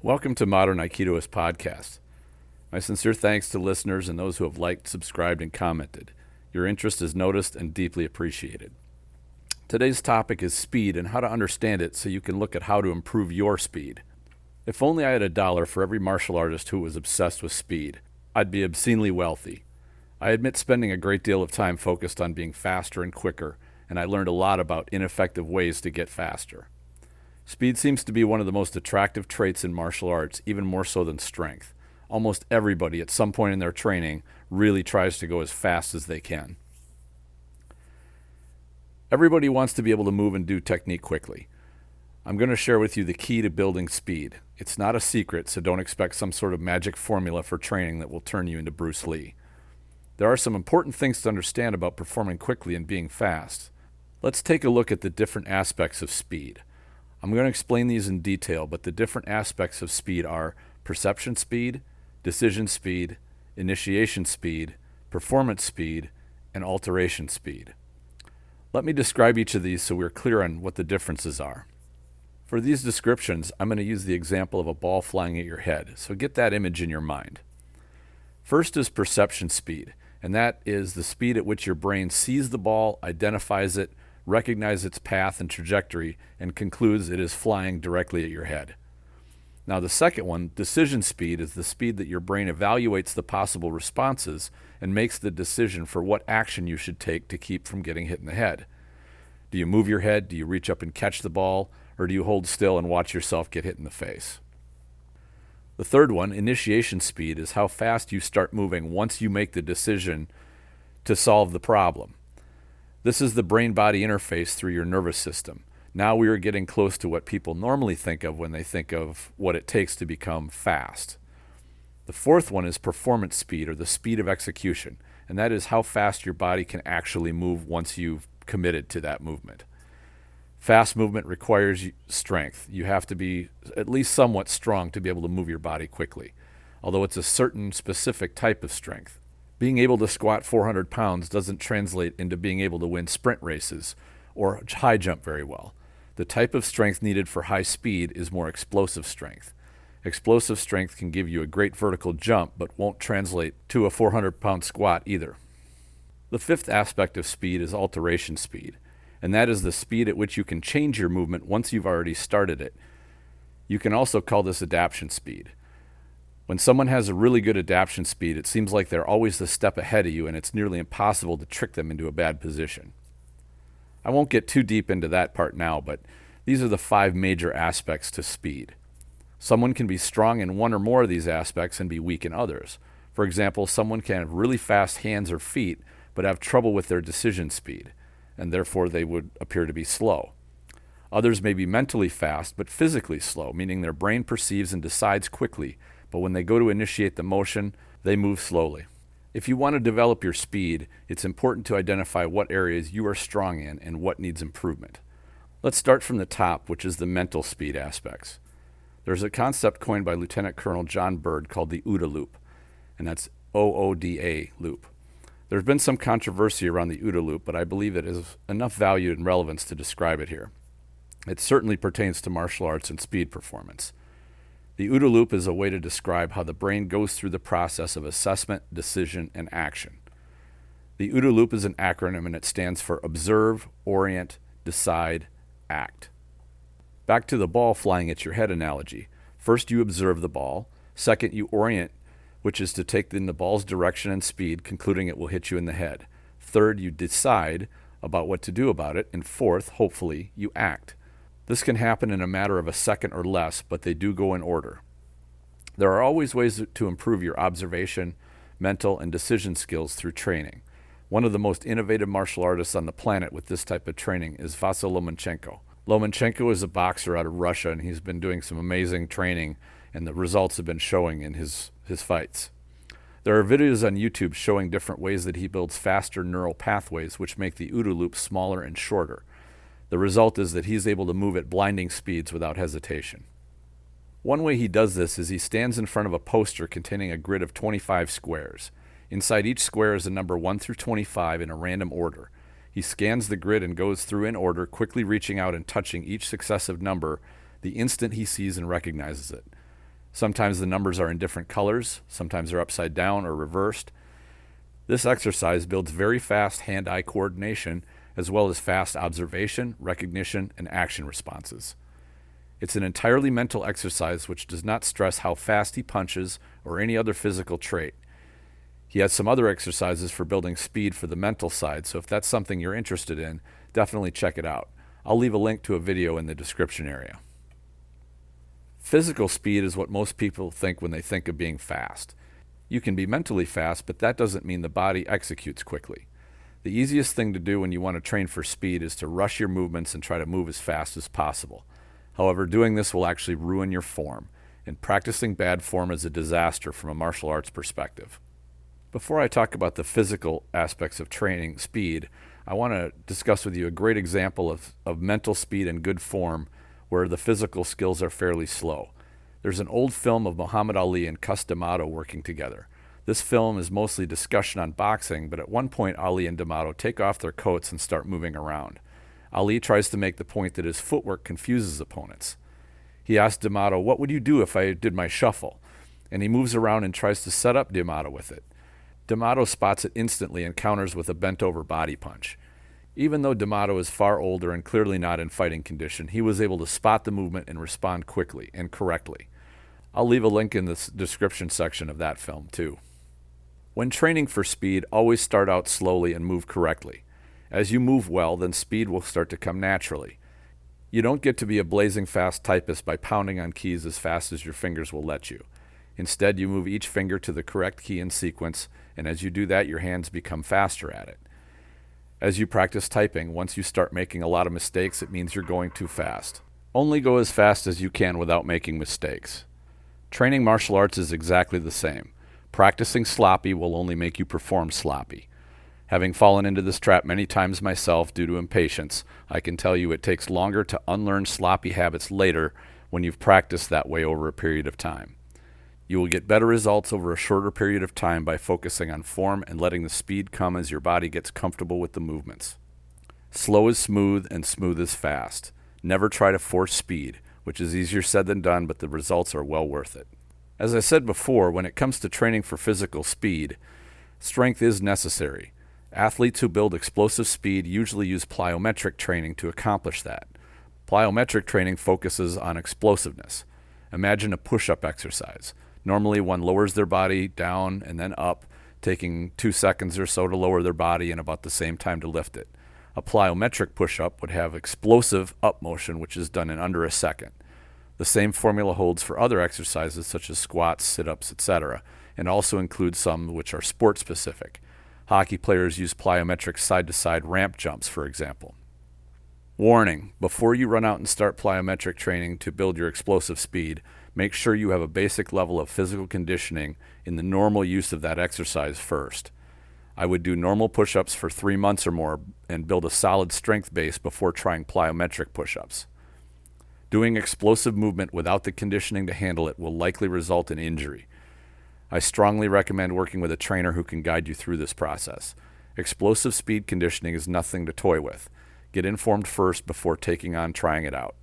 Welcome to Modern Aikidoist Podcast. My sincere thanks to listeners and those who have liked, subscribed, and commented. Your interest is noticed and deeply appreciated. Today's topic is speed and how to understand it so you can look at how to improve your speed. If only I had $1 for every martial artist who was obsessed with speed, I'd be obscenely wealthy. I admit spending a great deal of time focused on being faster and quicker, and I learned a lot about ineffective ways to get faster. Speed seems to be one of the most attractive traits in martial arts, even more so than strength. Almost everybody at some point in their training really tries to go as fast as they can. Everybody wants to be able to move and do technique quickly. I'm going to share with you the key to building speed. It's not a secret, so don't expect some sort of magic formula for training that will turn you into Bruce Lee. There are some important things to understand about performing quickly and being fast. Let's take a look at the different aspects of speed. I'm going to explain these in detail, but the different aspects of speed are perception speed, decision speed, initiation speed, performance speed, and alteration speed. Let me describe each of these so we're clear on what the differences are. For these descriptions, I'm going to use the example of a ball flying at your head, so get that image in your mind. First is perception speed, and that is the speed at which your brain sees the ball, identifies it, recognizes its path and trajectory, and concludes it is flying directly at your head. Now the second one, decision speed, is the speed that your brain evaluates the possible responses and makes the decision for what action you should take to keep from getting hit in the head. Do you move your head? Do you reach up and catch the ball? Or do you hold still and watch yourself get hit in the face? The third one, initiation speed, is how fast you start moving once you make the decision to solve the problem. This is the brain-body interface through your nervous system. Now we are getting close to what people normally think of when they think of what it takes to become fast. The fourth one is performance speed, or the speed of execution, and that is how fast your body can actually move once you've committed to that movement. Fast movement requires strength. You have to be at least somewhat strong to be able to move your body quickly, although it's a certain specific type of strength. Being able to squat 400 pounds doesn't translate into being able to win sprint races or high jump very well. The type of strength needed for high speed is more explosive strength. Explosive strength can give you a great vertical jump, but won't translate to a 400-pound squat either. The fifth aspect of speed is alteration speed, and that is the speed at which you can change your movement once you've already started it. You can also call this adaptation speed. When someone has a really good adaptation speed, it seems like they're always a step ahead of you, and it's nearly impossible to trick them into a bad position. I won't get too deep into that part now, but these are the 5 major aspects to speed. Someone can be strong in one or more of these aspects and be weak in others. For example, someone can have really fast hands or feet, but have trouble with their decision speed, and therefore they would appear to be slow. Others may be mentally fast, but physically slow, meaning their brain perceives and decides quickly, but when they go to initiate the motion, they move slowly. If you want to develop your speed, it's important to identify what areas you are strong in and what needs improvement. Let's start from the top, which is the mental speed aspects. There's a concept coined by Lieutenant Colonel John Byrd called the OODA loop, and that's OODA loop. There's been some controversy around the OODA loop, but I believe it has enough value and relevance to describe it here. It certainly pertains to martial arts and speed performance. The OODA loop is a way to describe how the brain goes through the process of assessment, decision, and action. The OODA loop is an acronym, and it stands for Observe, Orient, Decide, Act. Back to the ball flying at your head analogy. First, you observe the ball. Second, you orient, which is to take in the ball's direction and speed, concluding it will hit you in the head. Third, you decide about what to do about it. And fourth, hopefully, you act. This can happen in a matter of a second or less, but they do go in order. There are always ways to improve your observation, mental, and decision skills through training. One of the most innovative martial artists on the planet with this type of training is Lomanchenko. Lomanchenko is a boxer out of Russia, and he's been doing some amazing training, and the results have been showing in his fights. There are videos on YouTube showing different ways that he builds faster neural pathways, which make the OODA loop smaller and shorter. The result is that he's able to move at blinding speeds without hesitation. One way he does this is he stands in front of a poster containing a grid of 25 squares. Inside each square is a number 1 through 25 in a random order. He scans the grid and goes through in order, quickly reaching out and touching each successive number the instant he sees and recognizes it. Sometimes the numbers are in different colors, sometimes they're upside down or reversed. This exercise builds very fast hand-eye coordination as well as fast observation, recognition, and action responses. It's an entirely mental exercise which does not stress how fast he punches or any other physical trait. He has some other exercises for building speed for the mental side, so if that's something you're interested in, definitely check it out. I'll leave a link to a video in the description area. Physical speed is what most people think when they think of being fast. You can be mentally fast, but that doesn't mean the body executes quickly. The easiest thing to do when you want to train for speed is to rush your movements and try to move as fast as possible. However, doing this will actually ruin your form, and practicing bad form is a disaster from a martial arts perspective. Before I talk about the physical aspects of training speed, I want to discuss with you a great example of mental speed and good form where the physical skills are fairly slow. There's an old film of Muhammad Ali and Cus D'Amato working together. This film is mostly discussion on boxing, but at one point Ali and D'Amato take off their coats and start moving around. Ali tries to make the point that his footwork confuses opponents. He asks D'Amato, "What would you do if I did my shuffle?" And he moves around and tries to set up D'Amato with it. D'Amato spots it instantly and counters with a bent-over body punch. Even though D'Amato is far older and clearly not in fighting condition, he was able to spot the movement and respond quickly and correctly. I'll leave a link in the description section of that film too. When training for speed, always start out slowly and move correctly. As you move well, then speed will start to come naturally. You don't get to be a blazing fast typist by pounding on keys as fast as your fingers will let you. Instead, you move each finger to the correct key in sequence, and as you do that, your hands become faster at it. As you practice typing, once you start making a lot of mistakes, it means you're going too fast. Only go as fast as you can without making mistakes. Training martial arts is exactly the same. Practicing sloppy will only make you perform sloppy. Having fallen into this trap many times myself due to impatience, I can tell you it takes longer to unlearn sloppy habits later when you've practiced that way over a period of time. You will get better results over a shorter period of time by focusing on form and letting the speed come as your body gets comfortable with the movements. Slow is smooth and smooth is fast. Never try to force speed, which is easier said than done, but the results are well worth it. As I said before, when it comes to training for physical speed, strength is necessary. Athletes who build explosive speed usually use plyometric training to accomplish that. Plyometric training focuses on explosiveness. Imagine a push-up exercise. Normally one lowers their body down and then up, taking 2 seconds or so to lower their body and about the same time to lift it. A plyometric push-up would have explosive up motion, which is done in under a second. The same formula holds for other exercises such as squats, sit-ups, etc., and also includes some which are sport-specific. Hockey players use plyometric side-to-side ramp jumps, for example. Warning: before you run out and start plyometric training to build your explosive speed, make sure you have a basic level of physical conditioning in the normal use of that exercise first. I would do normal push-ups for 3 months or more and build a solid strength base before trying plyometric push-ups. Doing explosive movement without the conditioning to handle it will likely result in injury. I strongly recommend working with a trainer who can guide you through this process. Explosive speed conditioning is nothing to toy with. Get informed first before taking on trying it out.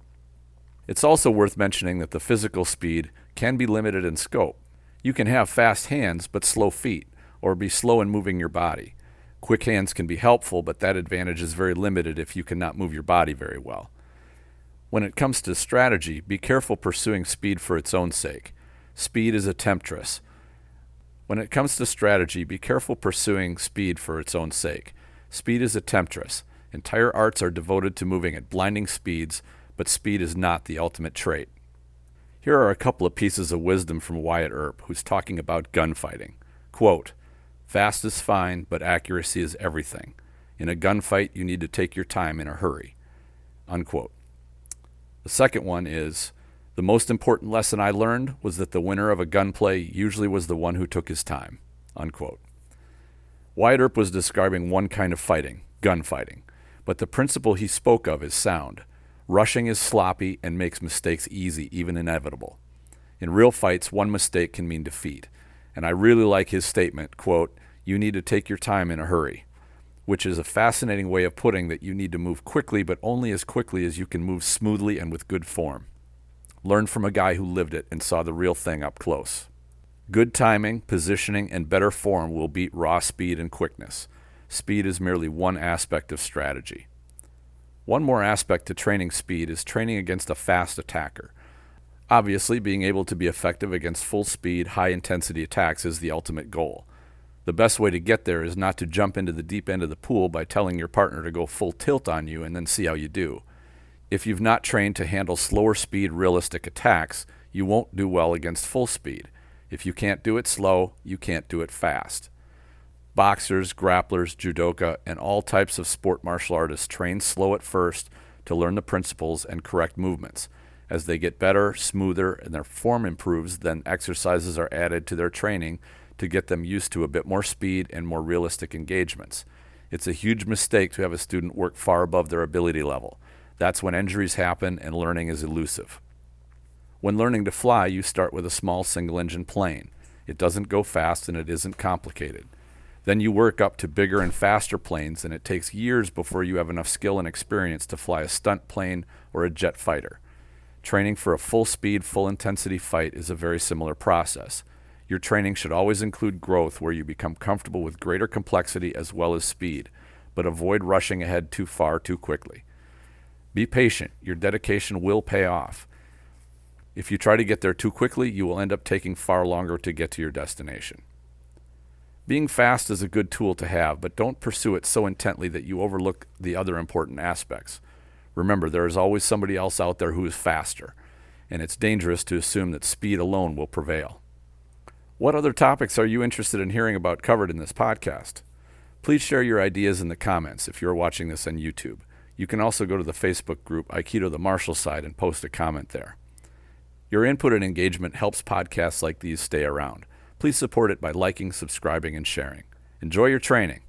It's also worth mentioning that the physical speed can be limited in scope. You can have fast hands but slow feet, or be slow in moving your body. Quick hands can be helpful, but that advantage is very limited if you cannot move your body very well. When it comes to strategy, be careful pursuing speed for its own sake. Speed is a temptress. When it comes to strategy, be careful pursuing speed for its own sake. Speed is a temptress. Entire arts are devoted to moving at blinding speeds, but speed is not the ultimate trait. Here are a couple of pieces of wisdom from Wyatt Earp, who's talking about gunfighting. Quote, "Fast is fine, but accuracy is everything. In a gunfight, you need to take your time in a hurry." Unquote. The second one is, "The most important lesson I learned was that the winner of a gunplay usually was the one who took his time." Unquote. Wyatt Earp was describing one kind of fighting, gunfighting, but the principle he spoke of is sound. Rushing is sloppy and makes mistakes easy, even inevitable. In real fights, one mistake can mean defeat, and I really like his statement, quote, "You need to take your time in a hurry," which is a fascinating way of putting that you need to move quickly, but only as quickly as you can move smoothly and with good form. Learn from a guy who lived it and saw the real thing up close. Good timing, positioning, and better form will beat raw speed and quickness. Speed is merely one aspect of strategy. One more aspect to training speed is training against a fast attacker. Obviously, being able to be effective against full-speed, high-intensity attacks is the ultimate goal. The best way to get there is not to jump into the deep end of the pool by telling your partner to go full tilt on you and then see how you do. If you've not trained to handle slower speed, realistic attacks, you won't do well against full speed. If you can't do it slow, you can't do it fast. Boxers, grapplers, judoka, and all types of sport martial artists train slow at first to learn the principles and correct movements. As they get better, smoother, and their form improves, then exercises are added to their training to get them used to a bit more speed and more realistic engagements. It's a huge mistake to have a student work far above their ability level. That's when injuries happen and learning is elusive. When learning to fly, you start with a small single-engine plane. It doesn't go fast and it isn't complicated. Then you work up to bigger and faster planes, and it takes years before you have enough skill and experience to fly a stunt plane or a jet fighter. Training for a full-speed, full-intensity fight is a very similar process. Your training should always include growth where you become comfortable with greater complexity as well as speed, but avoid rushing ahead too far too quickly. Be patient. Your dedication will pay off. If you try to get there too quickly, you will end up taking far longer to get to your destination. Being fast is a good tool to have, but don't pursue it so intently that you overlook the other important aspects. Remember, there is always somebody else out there who is faster, and it's dangerous to assume that speed alone will prevail. What other topics are you interested in hearing about covered in this podcast? Please share your ideas in the comments if you're watching this on YouTube. You can also go to the Facebook group Aikido the Martial Side and post a comment there. Your input and engagement helps podcasts like these stay around. Please support it by liking, subscribing, and sharing. Enjoy your training.